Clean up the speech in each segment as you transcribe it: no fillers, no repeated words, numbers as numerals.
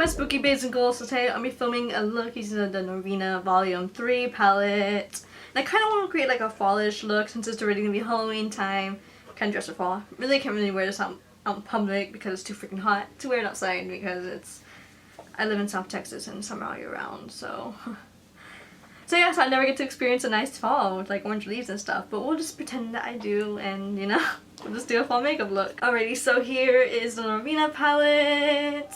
my spooky base and goals. So today I'll be filming a look using the Norvina Volume 3 palette. And I kind of want to create like a fallish look since it's already going to be Halloween time. Kind of dress for fall. Really can't really wear this out in public because it's too freaking hot to wear it outside because I live in South Texas and summer all year round, so... So yeah, so I never get to experience a nice fall with like orange leaves and stuff, but we'll just pretend that I do and, you know, we'll just do a fall makeup look. Alrighty, so here is the Norvina palette.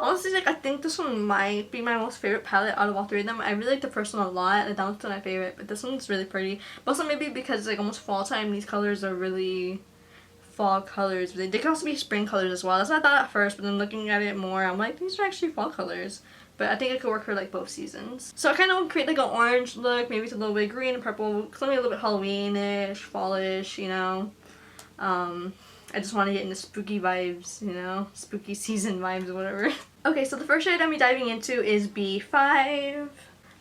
Honestly, like, I think this one might be my most favorite palette out of all three of them. I really like the first one a lot, and that one's still my favorite, but this one's really pretty. But also maybe because it's like almost fall time, these colors are really fall colors. They can also be spring colors as well. That's what I thought at first, but then looking at it more, I'm like, these are actually fall colors. But I think it could work for like both seasons. So I kind of want to create like an orange look, maybe it's a little bit green and purple, something a little bit Halloween-ish, fallish, you know. I just want to get into spooky vibes, you know, spooky season vibes or whatever. Okay, so the first shade I'm diving into is B5.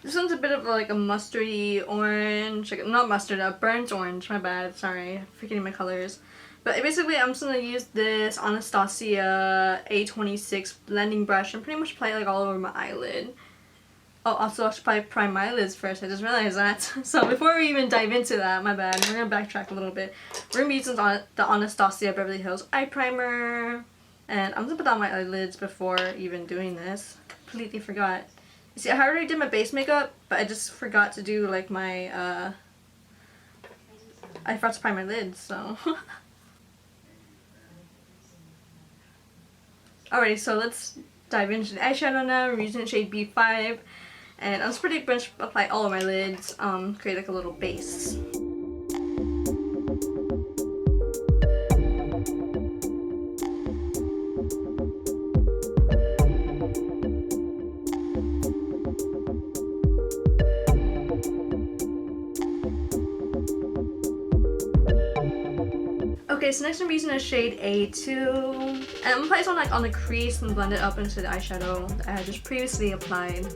This one's a bit of like a mustardy orange, like, not mustard, a burnt orange, my bad, sorry, I'm forgetting my colors. But basically I'm just going to use this Anastasia A26 blending brush and pretty much apply it like all over my eyelid. Oh, also I should probably prime my eyelids first, I just realized that. So before we even dive into that, my bad, we're going to backtrack a little bit. We're going to be using the Anastasia Beverly Hills Eye Primer. And I'm going to put on my eyelids before even doing this. Completely forgot. You see, I already did my base makeup, but I just forgot to do like my, I forgot to prime my lids, so. Alrighty, so let's dive into the eyeshadow now. We're using the shade B5, and I'm just pretty much apply all of my lids, create like a little base. Okay, so next I'm using a shade A2, and I'm gonna apply this one like on the crease and blend it up into the eyeshadow that I had just previously applied.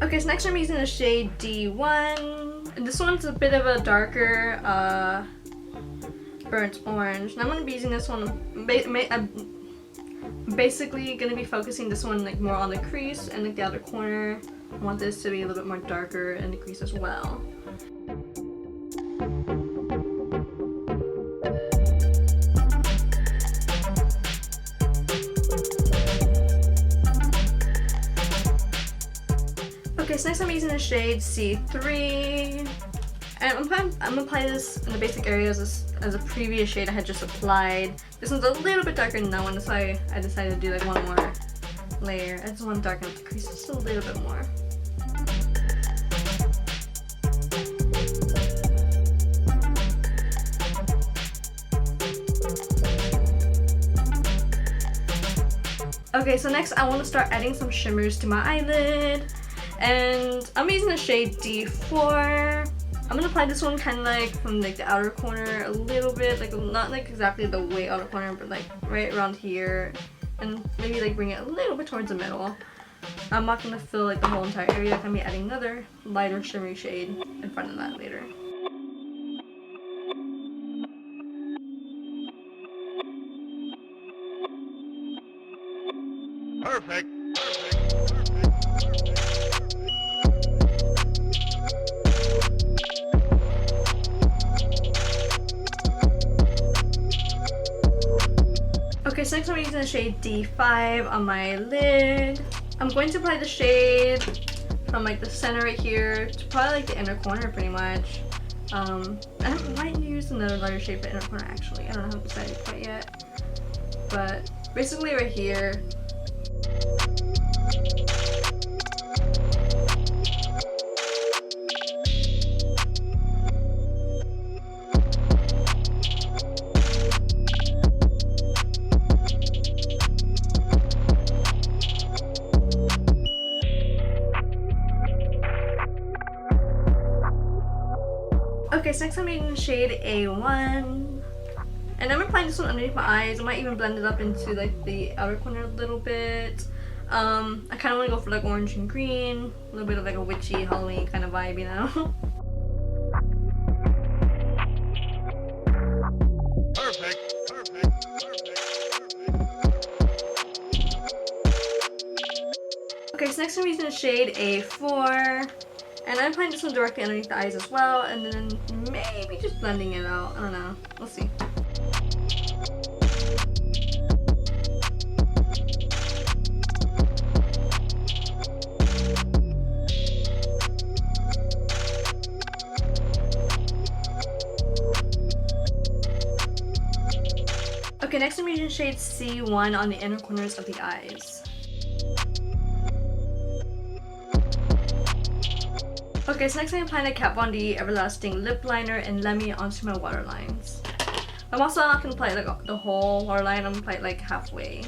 Okay, so next I'm using the shade D1, and this one's a bit of a darker burnt orange. And I'm going to be using this one, I'm basically going to be focusing this one like more on the crease and like the outer corner. I want this to be a little bit more darker in the crease as well. Okay, so next I'm using the shade C3, and I'm gonna apply this in the basic areas as a previous shade I had just applied. This one's a little bit darker than that one, that's why I decided to do like one more layer. I just want to darken up the crease just a little bit more. Okay, so next I want to start adding some shimmers to my eyelid. And I'm using the shade D4. I'm gonna apply this one kind of like from like the outer corner a little bit, like not like exactly the way outer corner, but like right around here, and maybe like bring it a little bit towards the middle. I'm not gonna fill like the whole entire area. I'm gonna be adding another lighter shimmery shade in front of that later. Perfect. Okay, so next I'm using the shade D5 on my lid. I'm going to apply the shade from like the center right here to probably like the inner corner pretty much. I might use another lighter shade for inner corner actually. I don't know how to decide it quite yet. But basically right here. Okay, so next I'm using shade A1. And I'm applying this one underneath my eyes. I might even blend it up into like the outer corner a little bit. I kind of want to go for like orange and green. A little bit of like a witchy Halloween kind of vibe, you know? Perfect, perfect, perfect, perfect. Okay, so next I'm using the shade A4. And I'm applying this one directly underneath the eyes as well. And then maybe just blending it out. I don't know. We'll see. Okay, next I'm using shade C1 on the inner corners of the eyes. Okay, so next I'm applying the Kat Von D Everlasting Lip Liner and Lemmy onto my waterlines. I'm also not going to apply like the whole waterline, I'm going to apply it like halfway.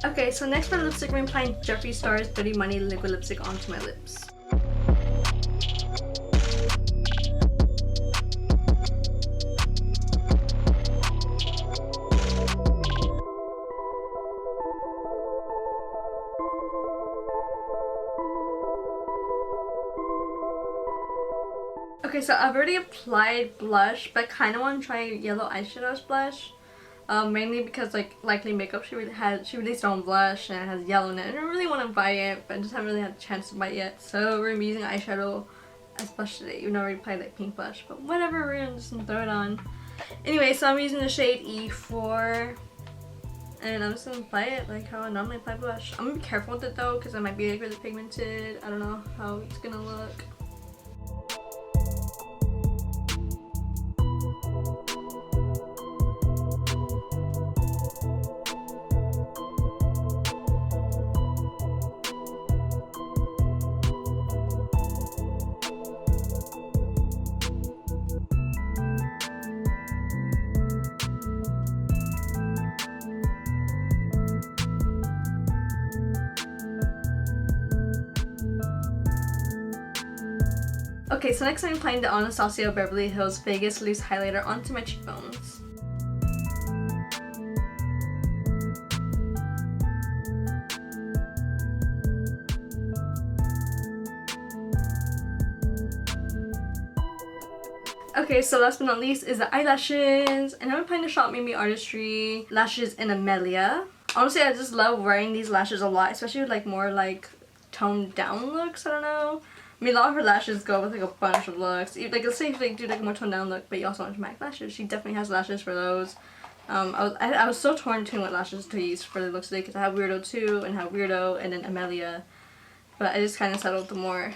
Okay, so next for lipstick, I'm applying Jeffree Star's Dirty Money Liquid Lipstick onto my lips. Okay, so I've already applied blush, but I kind of want to try yellow eyeshadow blush. Mainly because like Likely Makeup, she released her own blush and it has yellow in it, and I really want to buy it, but I just haven't really had a chance to buy it yet. So we're using eyeshadow as blush today, even though I already applied like pink blush, but whatever, we're gonna just throw it on. Anyway, so I'm using the shade E4, and I'm just gonna apply it like how I normally apply blush. I'm gonna be careful with it though, because it might be like really pigmented. I don't know how it's gonna look. Okay, so next I'm applying the Anastasia Beverly Hills Vegas Loose Highlighter onto my cheekbones. Okay, so last but not least is the eyelashes, and I'm applying the Shop Made Me Artistry lashes in Amelia. Honestly, I just love wearing these lashes a lot, especially with like more like toned down looks. I don't know. I mean, a lot of her lashes go with like a bunch of looks. Like, let's say if you do like a more toned down look, but you also want dramatic lashes, she definitely has lashes for those. I was so torn between what lashes to use for the looks today, because I have Weirdo 2 and have Weirdo and then Amelia, but I just kind of settled the more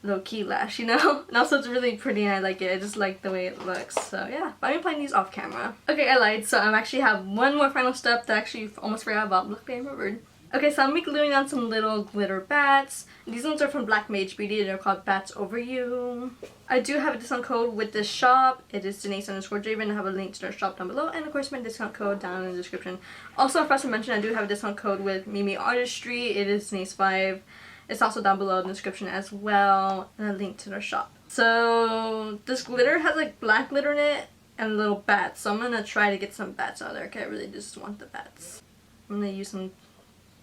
low-key lash, you know? And also it's really pretty and I like it. I just like the way it looks. So yeah, but I'm applying these off camera. Okay, I lied. So I actually have one more final step that I actually almost forgot about. Look, I remembered. Okay, so I'm be gluing on some little glitter bats. These ones are from Black Mage Beauty. They're called Bats Over You. I do have a discount code with this shop. It is Denise_Draven. I have a link to their shop down below, and of course my discount code down in the description. Also, I forgot to mention I do have a discount code with Mimi Artistry. It is Denise5. It's also down below in the description as well, and a link to their shop. So this glitter has like black glitter in it and little bats. So I'm gonna try to get some bats out of there. Okay, I really just want the bats. I'm gonna use some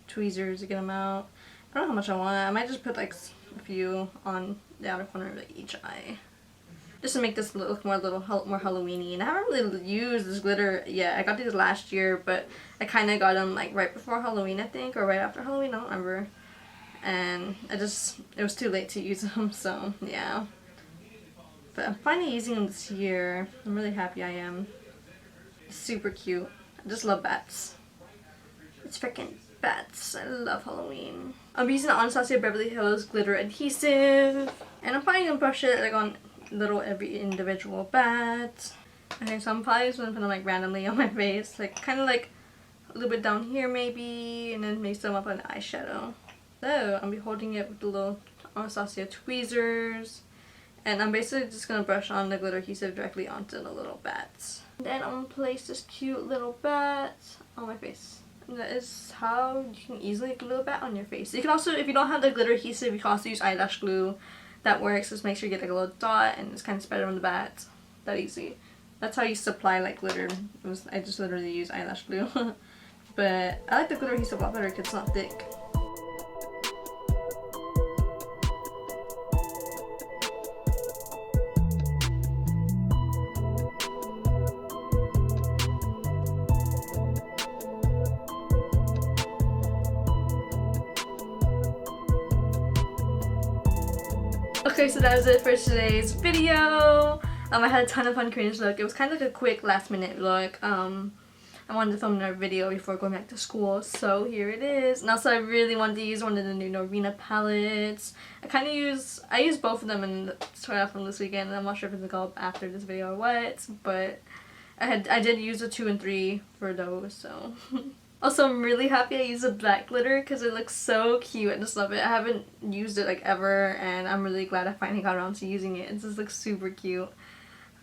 tweezers to get them out. I don't know how much I want. I might just put like a few on the outer corner of like, each eye, just to make this look more more Halloween-y. And I haven't really used this glitter yet. I got these last year, but I kind of got them like right before Halloween, I think, or right after Halloween. I don't remember. And it was too late to use them, so yeah. But I'm finally using them this year. I'm really happy I am. It's super cute. I just love bats. It's freaking bats. I love Halloween. I'm using the Anastasia Beverly Hills glitter adhesive, and I'm probably gonna brush it like on every individual bat. Okay, so I'm probably just gonna put them like randomly on my face, like kind of like a little bit down here maybe, and then mix them up on the eyeshadow. So I'll be holding it with the little Anastasia tweezers, and I'm basically just gonna brush on the glitter adhesive directly onto the little bats. Then I'm gonna place this cute little bat on my face. And that is how you can easily glue a bat on your face. You can also, if you don't have the glitter adhesive, you can also use eyelash glue. That works. Just make sure you get like a little dot and it's kind of spread on the bat. That easy. That's how you supply like glitter. I just literally use eyelash glue. But I like the glitter adhesive a lot better because it's not thick. Okay, so that was it for today's video. I had a ton of fun creating this look. It was kind of like a quick last minute look. I wanted to film another video before going back to school, so here it is. And also I really wanted to use one of the new Norina palettes. I use both of them in the tutorial from this weekend, and I'm not sure if it's gonna go up after this video or what, but I did use the 2 and 3 for those, so. Also, I'm really happy I used the black glitter because it looks so cute. I just love it. I haven't used it like ever, and I'm really glad I finally got around to using it. It just looks super cute.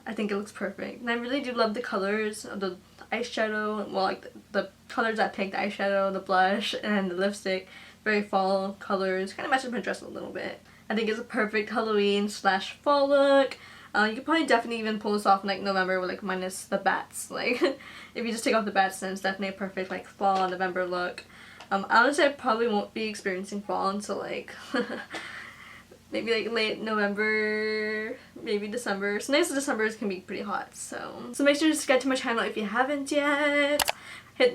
I think it looks perfect. And I really do love the colors of the eyeshadow. Well, like the colors I picked, the eyeshadow, the blush, and the lipstick. Very fall colors. Kind of matches my dress a little bit. I think it's a perfect Halloween / fall look. You could probably definitely even pull this off in like November with like minus the bats. Like if you just take off the bats, then it's definitely a perfect like fall November look. Honestly, I probably won't be experiencing fall until like maybe like late November, maybe December. Sometimes December can be pretty hot, so make sure to subscribe to my channel if you haven't yet.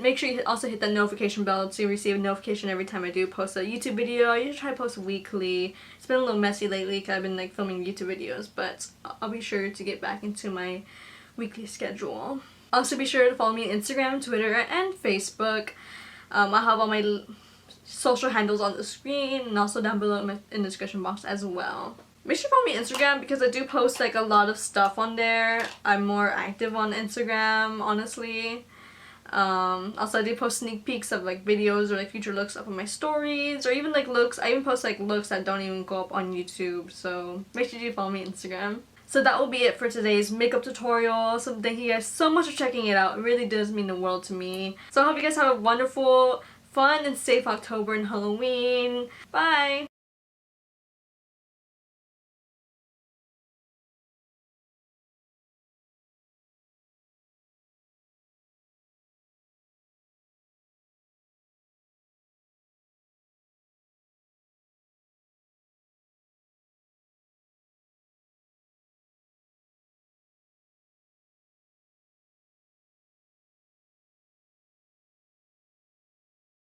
Make sure you also hit that notification bell to receive a notification every time I do post a YouTube video. I usually try to post weekly. It's been a little messy lately because I've been like filming YouTube videos, but I'll be sure to get back into my weekly schedule. Also be sure to follow me on Instagram, Twitter, and Facebook. I'll have all my social handles on the screen and also down below in the description box as well. Make sure to follow me on Instagram because I do post like a lot of stuff on there. I'm more active on Instagram, honestly. Also I do post sneak peeks of like videos or like future looks up on my stories, or even like looks. I even post like looks that don't even go up on YouTube, so make sure you follow me on Instagram. So that will be it for today's makeup tutorial. So thank you guys so much for checking it out. It really does mean the world to me. So I hope you guys have a wonderful, fun, and safe October and Halloween. Bye!